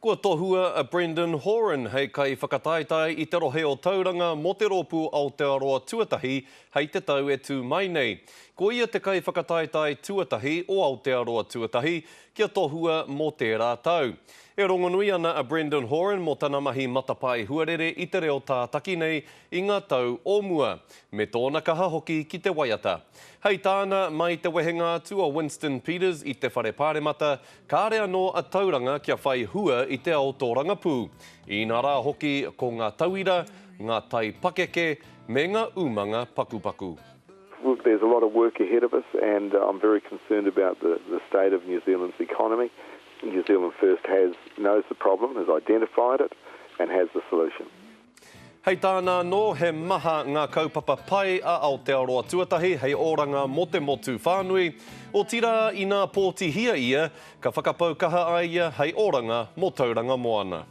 Kua tohua a Brendan Horan hei kai whakataetai I te rohe o tauranga mo te rōpū Aotearoa tuatahi hei te tau e tū mai nei. Ko ia te kai whakataetai tuatahi o Aotearoa tuatahi kia tohua mo tērā tau. E rongonui ana a Brendan Horan mo tana mahi matapai huarere I te reo tātaki nei I ngā tau o mua, me tōna kaha hoki ki te waiata. Hei tāna mai te wehenga tua Winston Peters I te whare pāremata, kāre anō a tauranga kia whai hua I te ao tō rangapū. I nā rā hoki ko ngā tauira, ngā tai pakeke, me ngā umanga pakupaku. Look, there's a lot of work ahead of us and I'm very concerned about the state of New Zealand's economy. New Zealand First knows the problem, has identified it and has the solution. Hei tāna no he maha ngā kaupapa pai a Aotearoa tuatahi hei oranga mo te motu whānui. O tira I ngā pōtihia ia, ka whakapaukaha ai ia hei oranga mo tauranga moana.